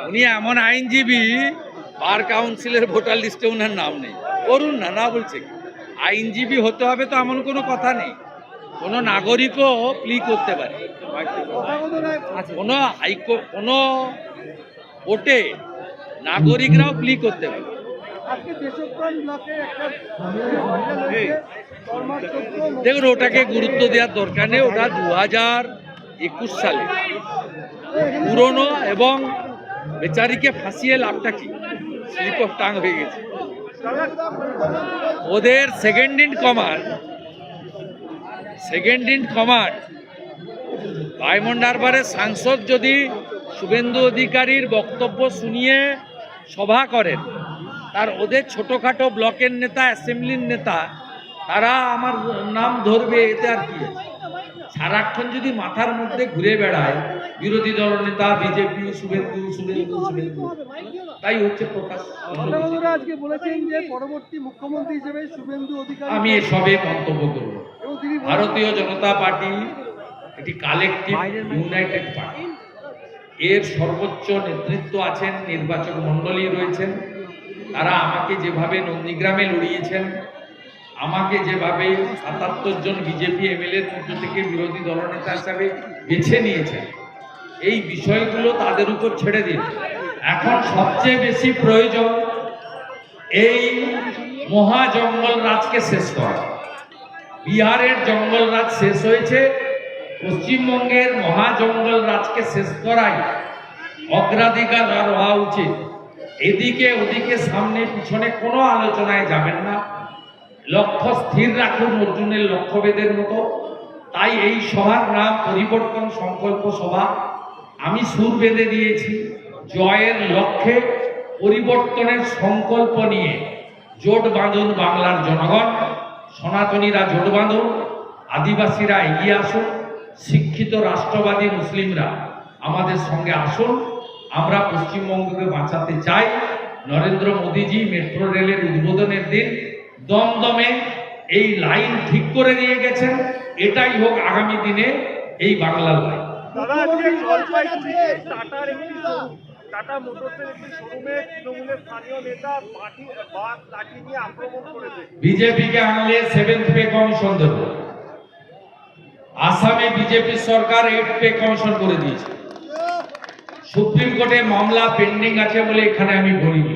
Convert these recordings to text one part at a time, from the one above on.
উনি এমন আইনজীবী, বার কাউন্সিলের ভোটার লিস্টে ওনার নাম নেই। করুন না, না বলছে কি? আইনজীবী হতে হবে তো এমন কোনো কথা নেই। কোনো নাগরিকও প্লি করতে পারে, কোনো কোর্টে নাগরিকরাও প্লি করতে পারে। দেখুন, ওটাকে গুরুত্ব দেওয়ার দরকার নেই। ওটা 2021 সালে পুরনো, এবং বেচারিকে ফাঁসিয়ে লাভটা কি? স্লিপ অফ টাং হয়ে গেছে। ওদের সেকেন্ড ইন কমান্ড ডায়মন্ড হারবারের সাংসদ যদি শুভেন্দু অধিকারীর বক্তব্য শুনিয়ে সভা করেন, তার ওদের ছোটোখাটো ব্লকের নেতা, অ্যাসেম্বলির নেতা, তারা আমার নাম ধরবে, এতে আর কি আছে? সারাক্ষণ যদি মাথার মধ্যে ঘুরে বেড়ায় বিরোধী দলনেতা, বিজেপি, শুভেন্দু শুভেন্দু শুভেন্দু, তাই হচ্ছে প্রকাশ। আজকে বলেছেন যে পরবর্তী মুখ্যমন্ত্রী হিসেবে শুভেন্দু অধিকারী। আমি এসবে মন্তব্য করব। ভারতীয় জনতা পার্টি একটি কালেকটিভ ইউনাইটেড পার্টি। এর সর্বোচ্চ নেতৃত্ব আছেন, নির্বাচক মণ্ডলী রয়েছেন। তারা আমাকে যেভাবে নন্দীগ্রামে লড়িয়েছেন, আমাকে যেভাবে ৭৭ জন বিজেপি এমএলএর মধ্য থেকে বিরোধী দলনেতা হিসাবে বেছে নিয়েছেন, এই বিষয়গুলো তাদের উপর ছেড়ে দিন। এখন সবচেয়ে বেশি প্রয়োজন এই মহা জঙ্গল রাজকে শেষ করা। বিহারের জঙ্গল রাজ শেষ হয়েছে, পশ্চিমবঙ্গের মহা জঙ্গল রাজকে শেষ করাই অগ্রাধিকার আর হওয়া উচিত। এদিকে ওদিকে সামনে পিছনে কোনো আলোচনায় যাবেন না। লক্ষ্য স্থির রাখুন অর্জুনের লক্ষ্যভেদের মতো। তাই এই সভার নাম পরিবর্তন সংকল্প সভা। আমি সুর বেঁধে দিয়েছি, জয়ের লক্ষ্যে পরিবর্তনের সংকল্প নিয়ে জোট বাঁধুন বাংলার জনগণ। সনাতনীরা জোট বাঁধুন, আদিবাসীরা এগিয়ে আসুন, শিক্ষিত রাষ্ট্রবাদী মুসলিমরা আমাদের সঙ্গে আসুন। আমরা পশ্চিমবঙ্গকে বাঁচাতে চাই। নরেন্দ্র মোদীজি মেট্রো রেলের উদ্বোধনের দিন দমদমে এই লাইন ঠিক করে দিয়ে গেছেন। এটাই হোক আগামী দিনে এই বাংলার লাইন। টাটা মোটরসের একটি শোরুমে তৃণমূলের স্থানীয় নেতা লাঠি নিয়ে আক্রমণ করেছে। বিজেপিকে আনলে 7th পে কমিশন দেব। আসামে বিজেপি সরকার 8th পে কমিশন করে দিয়েছে। সুপ্রিম কোর্টে মামলা পেন্ডিং আছে বলে এখানে আমি বলিনি।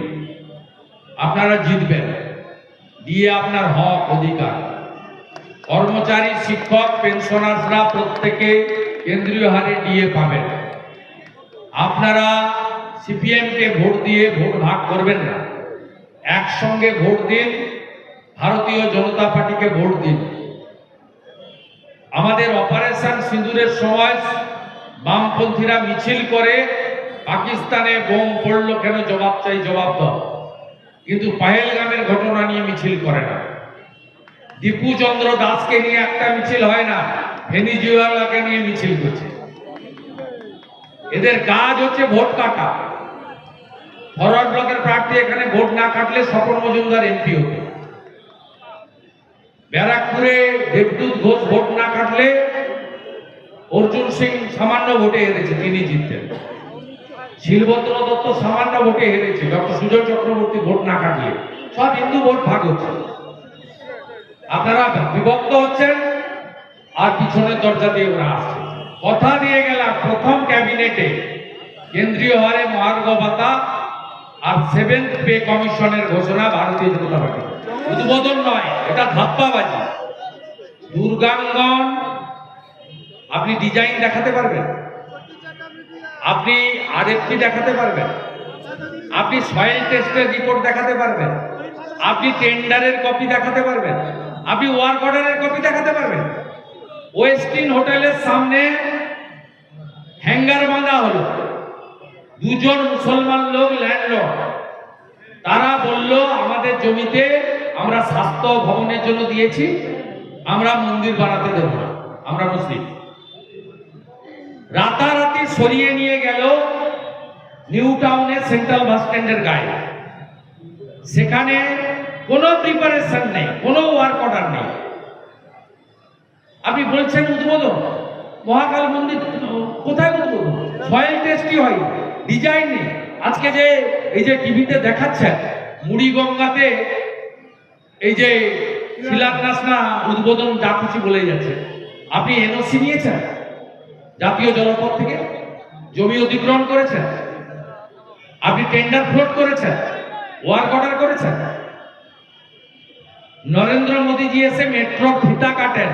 আপনারা জিতবেন, দিয়ে আপনার হক অধিকার। কর্মচারী, শিক্ষক, পেনশনাররা প্রত্যেকে কেন্দ্রীয় হারে ডিএ পাবেন। আপনারা সিপিএমকে ভোট দিয়ে ভোট ভাগ করবেন না, একসঙ্গে ভোট দিন। ভারতীয় জনতা পার্টিকে ভোট দিন। আমাদের অপারেশন সিঁদুরের সময় বামপন্থীরা মিছিল করে পাকিস্তানে বোম পড়লো কেন, জবাব চাই, জবাব দাও। কিন্তু পাহেলগামের ঘটনা নিয়ে মিছিল করে না। দীপু চন্দ্র দাসকে নিয়ে একটা মিছিল হয় না, ভেনিজুয়েলাকে নিয়ে মিছিল করছে। এদের কাজ হচ্ছে ভোট কাটা। ফরওয়ার্ড ব্লকের প্রার্থী এখানে ভোট না কাটলে স্বপন মজুমদার এমপি হতো। ব্যারাকপুরে দেবদূত ঘোষ ভোট না কাটলে অর্জুন সিং সামান্য ভোটে হেরেছে, তিনি জিততেন। শিলভদ্র দত্ত সামান্য ভোটে হেরেছে, ডক্টর সুজয় চক্রবর্তী ভোট না কাটলে। সব হিন্দু ভোট ভাগ হচ্ছে। আপনারা বিভক্ত হচ্ছেন আর পিছনের দরজা দিয়ে ওরা আসছে। কথা দিয়ে গেলাম প্রথম ক্যাবিনেটে কেন্দ্রীয় হারে মহার্ঘ ভাতা আর 7th পে কমিশনের ঘোষণা ভারতীয় জনতা পার্টি। উদ্বোধন নয়, এটা ধাপ্পাবাজি। দুর্গাঙ্গন আপনি ডিজাইন দেখাতে পারবেন, আপনি আরএফপি দেখাতে পারবেন, আপনি সয়েল টেস্টের রিপোর্ট দেখাতে পারবেন, আপনি টেন্ডারের কপি দেখাতে পারবেন, আপনি ওয়ার্ক অর্ডারের কপি দেখাতে পারবেন। ওয়েস্টিন হোটেলের সামনে হ্যাঙ্গার বাঁধা হলো। দুজন মুসলমান লোক ল্যান্ডলর্ড, তারা বলল আমাদের জমিতে আমরা স্বাস্থ্য ভবনের জন্য দিয়েছি, আমরা মন্দির বানাতে দেব না, আমরা মুসলিম। রাতারাতি সরিয়ে নিয়ে গেল নিউ টাউনের সেন্ট্রাল বাস স্ট্যান্ডের গায়ে। সেখানে কোনো প্রিপারেশন নেই, কোনো ওয়ার্ক অর্ডার নেই। আপনি বলছেন উদ্বোধন, মহাকাল মন্দির সয়েল টেস্টই হয়, ডিজাইন নেই। আজকে যে এই যে টিভিতে দেখাচ্ছেন মুড়িগঙ্গাতে এই যে শিলান্যাস না উদ্বোধন যা কিছু বলে যাচ্ছে, আপনি এনওসি নিয়েছেন জাতীয় জলপথ থেকে? জমি অধিগ্রহণ করেছেন? আপনি টেন্ডার ফ্লোট করেছেন? ওয়ার্ক অর্ডার করেছেন? নরেন্দ্র মোদীজি এসে মেট্রোর ফিতা কাটেন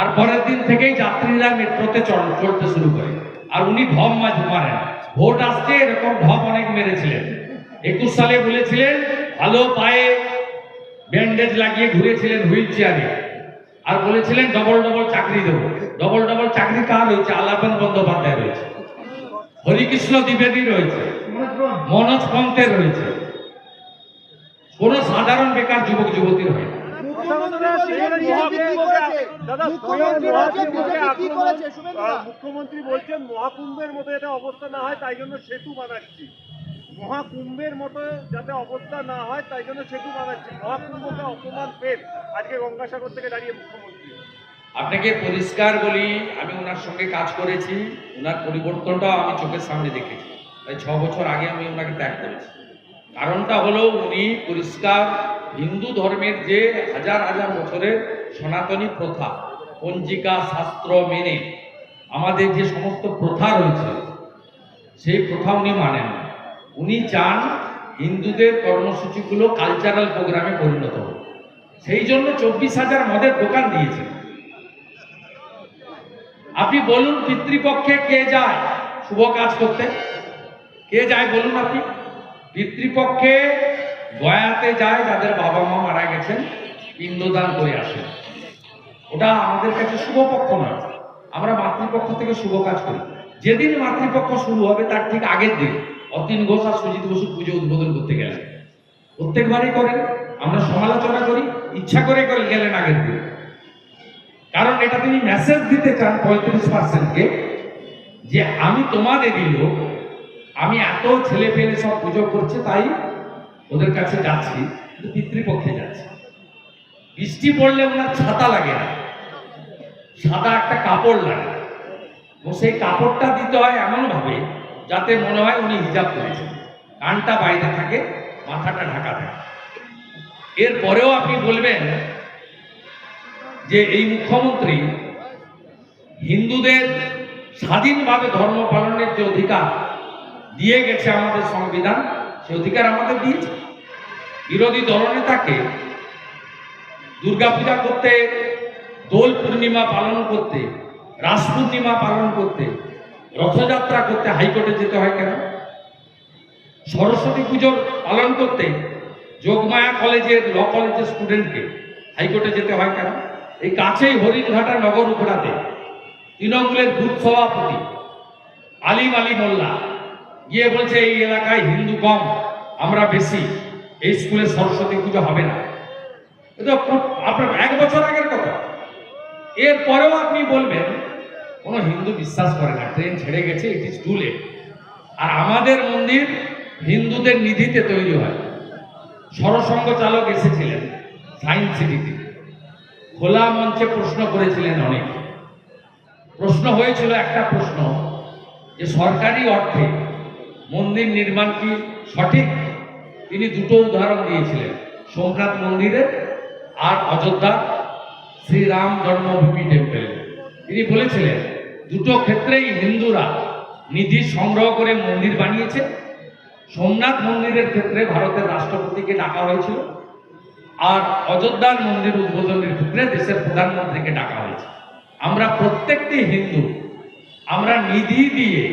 আর পরের দিন থেকেই যাত্রীরা মেট্রোতে চড়তে শুরু করে, আর উনি ঢপ মারেন। ভোট আসছে এরকম ঢপ অনেক মেরেছিলেন। 21 সালে বলেছিলেন ভালো পায়ে ব্যান্ডেজ লাগিয়ে ঘুরেছিলেন হুইল চেয়ারে, আর বলেছিলেন ডবল ডবল চাকরি দেবো। ডবল ডবল চাকরি কার হয়েছে? আলাপন বন্দ্যোপাধ্যায় রয়েছে, হরিকৃষ্ণ দ্বিবেদী রয়েছে, মনোজ পন্থের রয়েছে, কোন সাধারণ বেকার যুবক যুবতীর হয় না। মুখ্যমন্ত্রী বলছেন মহাকুম্ভের মতো যাতে অবস্থা না হয় তাই জন্য সেতু বানাচ্ছি। মহাকুম্ভের মতো যাতে অবস্থা না হয় তাই জন্য সেতু বানাচ্ছি। মহাকুম্ভকে অপমান পেন আজকে গঙ্গাসাগর থেকে দাঁড়িয়ে মুখ্যমন্ত্রী। আপনাকে পরিষ্কার বলি, আমি ওনার সঙ্গে কাজ করেছি, ওনার পরিবর্তনটাও আমি চোখের সামনে দেখেছি। তাই 6 বছর আগে আমি ওনাকে ত্যাগ করেছি। কারণটা হলো উনি পরিষ্কার হিন্দু ধর্মের যে হাজার হাজার বছরের সনাতনী প্রথা, পঞ্জিকা শাস্ত্র মেনে আমাদের যে সমস্ত প্রথা রয়েছে সেই প্রথা উনি মানেন না। উনি চান হিন্দুদের কর্মসূচিগুলো কালচারাল প্রোগ্রামে পরিণত হোক। সেই জন্য 24,000 মদের দোকান দিয়েছেন। আপনি বলুন পিতৃপক্ষে কে যায় শুভ কাজ করতে? কে যায় বলুন আপনি? পিতৃপক্ষে গয়াতে যায় যাদের বাবা মা মারা গেছেন, পিণ্ডদান করে আসেন। ওটা আমাদের কাছে শুভ পক্ষ নয়। আমরা মাতৃপক্ষ থেকে শুভ কাজ করি। যেদিন মাতৃপক্ষ শুরু হবে তার ঠিক আগের দিন অতীন ঘোষ আর সুজিত বসু পুজো উদ্বোধন করতে গেলেন। প্রত্যেকবারই করেন, আমরা সমালোচনা করি, ইচ্ছা করে গেলেন আগের দিন। কারণ এটা তিনি মেসেজ দিতে চান 35%কে যে আমি তোমাদেরই লোক, আমি এত ছেলে পেলে সব পুজো করছে তাই ওদের কাছে যাচ্ছি, কিন্তু পিতৃপক্ষে যাচ্ছি। বৃষ্টি পড়লে ওনার ছাতা লাগে না, সাদা একটা কাপড় লাগে, এবং সেই কাপড়টা দিতে হয় এমন ভাবে যাতে মনে হয় উনি হিজাব করেছেন, কানটা বাইরে থাকে, মাথাটা ঢাকা থাকে। এরপরেও আপনি বলবেন যে এই মুখ্যমন্ত্রী হিন্দুদের স্বাধীনভাবে ধর্ম পালনের যে অধিকার দিয়ে গেছে আমাদের সংবিধান, সে অধিকার আমাদের দিয়েছে। বিরোধী দলনেতাকে দুর্গাপূজা করতে, দোল পূর্ণিমা পালন করতে, রাস পূর্ণিমা পালন করতে, রথযাত্রা করতে হাইকোর্টে যেতে হয় কেন? সরস্বতী পুজোর পালন করতে যোগমায়া কলেজের ল কলেজের স্টুডেন্টকে হাইকোর্টে যেতে হয় কেন? এই কাছেই হরিণঘাটা নগর উপড়াতে তৃণমূলের বুথ সভাপতি আলিম আলী মোল্লা গিয়ে বলছে এই এলাকায় হিন্দু কম, আমরা বেশি, এই স্কুলে সরস্বতী পুজো হবে না। এটা আপনার 1 বছর আগের কথা। এরপরেও আপনি বলবেন কোনো হিন্দু বিশ্বাস করে না, ট্রেন ছেড়ে গেছে, ইট ইজ টু লেট। আর আমাদের মন্দির হিন্দুদের নিধিতে তৈরি হয়। সরসংঘ চালক এসেছিলেন সায়েন্স সিটিতে, খোলা মঞ্চে প্রশ্ন করেছিলেন অনেক। প্রশ্ন হয়েছিল একটা প্রশ্ন যে সরকারি অর্থে মন্দির নির্মাণ কি সঠিক? তিনি দুটো উদাহরণ দিয়েছিলেন, সোমনাথ মন্দিরের আর অযোধ্যার শ্রীরাম জন্মভূমি টেম্পেল। তিনি বলেছিলেন দুটো ক্ষেত্রেই হিন্দুরা নিধি সংগ্রহ করে মন্দির বানিয়েছে। সোমনাথ মন্দিরের ক্ষেত্রে ভারতের রাষ্ট্রপতিকে ডাকা হয়েছিল, আর অযোধ্যার মন্দির উদ্বোধনের ক্ষেত্রে দেশের প্রধানমন্ত্রীকে ডাকা হয়েছে। আমরা প্রত্যেকটি হিন্দু, আমরা নিধি দিয়ে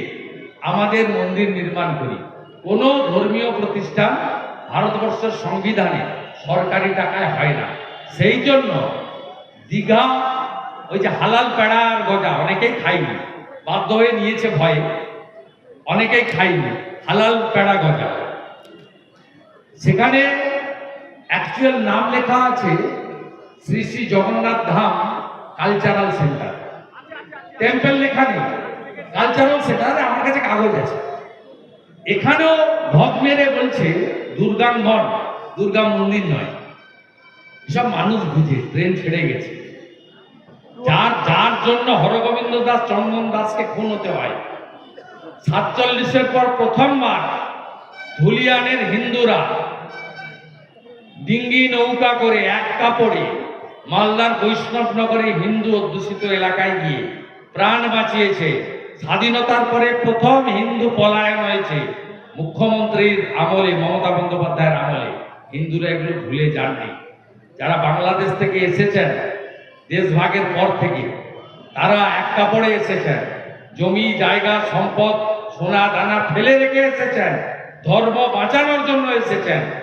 আমাদের মন্দির নির্মাণ করি। কোনো ধর্মীয় প্রতিষ্ঠান ভারতবর্ষের সংবিধানে সরকারি টাকায় হয় না। সেই জন্য দীঘা ওই যে হালাল পেড়া আর গজা অনেকেই খায়নি, বাধ্য হয়ে নিয়েছে ভয়ে, অনেকেই খায়নি হালাল পেড়া গজা। সেখানে অ্যাকচুয়াল নাম লেখা আছে Shri Shri Jagannath Dham cultural centre, temple লেখা নেই, কালচারাল সেন্টার। আমার কাছে কাগজ আছে। এখানেও ঢপ মেরে বলছে দুর্গাঙ্গন, দুর্গা মন্দির নয়। এসব মানুষ বুঝে, ট্রেন ছেড়ে গেছে। যার জন্য হরগোবিন্দ দাস, চন্দন দাসকে খুন হতে হয়, 47-এর পর প্রথমবার ধুলিয়ানের হিন্দুরা ডিঙ্গি নৌকা করে এক কাপড়ে মালদার বৈষ্ণবনগরে হিন্দু অধ্যুষিত এলাকায় গিয়ে প্রাণ বাঁচিয়েছে। স্বাধীনতার পরে প্রথম হিন্দু পলায়ন হয়েছে মুখ্যমন্ত্রীর আমলে, মমতা বন্দ্যোপাধ্যায়ের আমলে। হিন্দুরা এগুলো ভুলে যাননি। যারা বাংলাদেশ থেকে এসেছেন দেশভাগের পর থেকে, তারা এক কাপড়ে এসেছেন, জমি জায়গা সম্পদ সোনা দানা ফেলে রেখে এসেছেন, ধর্ম বাঁচানোর জন্য এসেছেন।